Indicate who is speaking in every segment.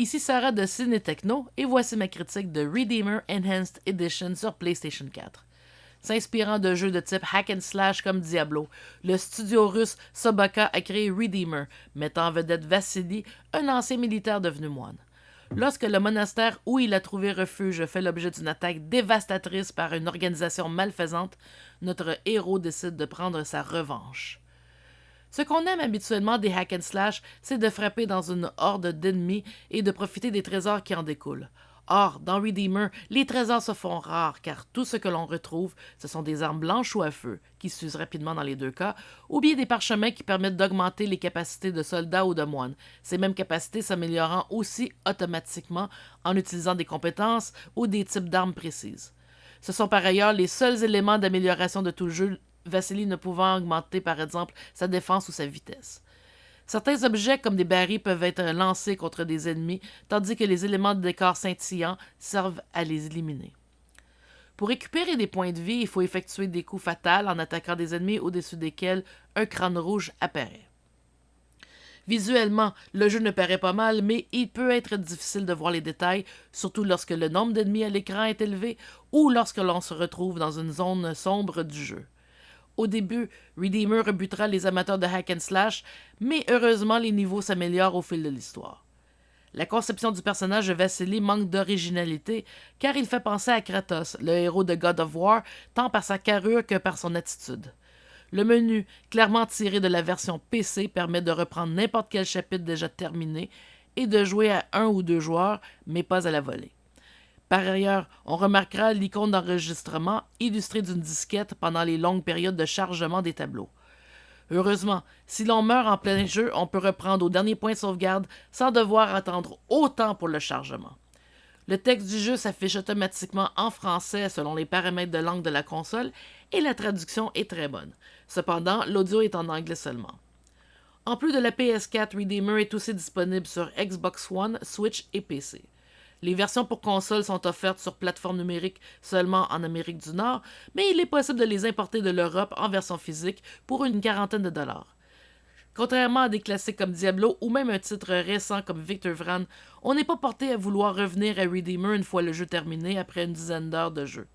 Speaker 1: Ici Sarah de Ciné Techno et voici ma critique de Redeemer Enhanced Edition sur PlayStation 4. S'inspirant de jeux de type hack and slash comme Diablo, le studio russe Sobaka a créé Redeemer, mettant en vedette Vassili, un ancien militaire devenu moine. Lorsque le monastère où il a trouvé refuge fait l'objet d'une attaque dévastatrice par une organisation malfaisante, notre héros décide de prendre sa revanche. Ce qu'on aime habituellement des hack and slash, c'est de frapper dans une horde d'ennemis et de profiter des trésors qui en découlent. Or, dans Redeemer, les trésors se font rares car tout ce que l'on retrouve, ce sont des armes blanches ou à feu, qui s'usent rapidement dans les deux cas, ou bien des parchemins qui permettent d'augmenter les capacités de soldats ou de moines, ces mêmes capacités s'améliorant aussi automatiquement en utilisant des compétences ou des types d'armes précises. Ce sont par ailleurs les seuls éléments d'amélioration de tout le jeu, Vassili ne pouvant augmenter par exemple sa défense ou sa vitesse. Certains objets comme des barils peuvent être lancés contre des ennemis, tandis que les éléments de décor scintillants servent à les éliminer. Pour récupérer des points de vie, il faut effectuer des coups fatals en attaquant des ennemis au-dessus desquels un crâne rouge apparaît. Visuellement, le jeu ne paraît pas mal, mais il peut être difficile de voir les détails, surtout lorsque le nombre d'ennemis à l'écran est élevé ou lorsque l'on se retrouve dans une zone sombre du jeu. Au début, Redeemer rebutera les amateurs de hack and slash, mais heureusement les niveaux s'améliorent au fil de l'histoire. La conception du personnage de Vassili manque d'originalité, car il fait penser à Kratos, le héros de God of War, tant par sa carrure que par son attitude. Le menu, clairement tiré de la version PC, permet de reprendre n'importe quel chapitre déjà terminé et de jouer à 1 ou 2 joueurs, mais pas à la volée. Par ailleurs, on remarquera l'icône d'enregistrement illustrée d'une disquette pendant les longues périodes de chargement des tableaux. Heureusement, si l'on meurt en plein jeu, on peut reprendre au dernier point de sauvegarde sans devoir attendre autant pour le chargement. Le texte du jeu s'affiche automatiquement en français selon les paramètres de langue de la console et la traduction est très bonne. Cependant, l'audio est en anglais seulement. En plus de la PS4, Redeemer est aussi disponible sur Xbox One, Switch et PC. Les versions pour console sont offertes sur plateforme numérique seulement en Amérique du Nord, mais il est possible de les importer de l'Europe en version physique pour une quarantaine de dollars. Contrairement à des classiques comme Diablo ou même un titre récent comme Victor Vran, on n'est pas porté à vouloir revenir à Redeemer une fois le jeu terminé après une dizaine d'heures de jeu.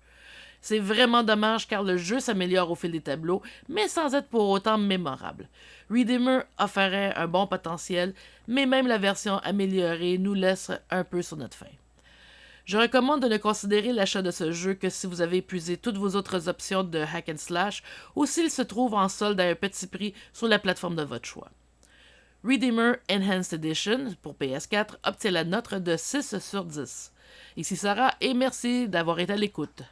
Speaker 1: C'est vraiment dommage car le jeu s'améliore au fil des tableaux, mais sans être pour autant mémorable. Redeemer offrait un bon potentiel, mais même la version améliorée nous laisse un peu sur notre faim. Je recommande de ne considérer l'achat de ce jeu que si vous avez épuisé toutes vos autres options de hack and slash ou s'il se trouve en solde à un petit prix sur la plateforme de votre choix. Redeemer Enhanced Edition pour PS4 obtient la note de 6 sur 10. Ici Sarah et merci d'avoir été à l'écoute.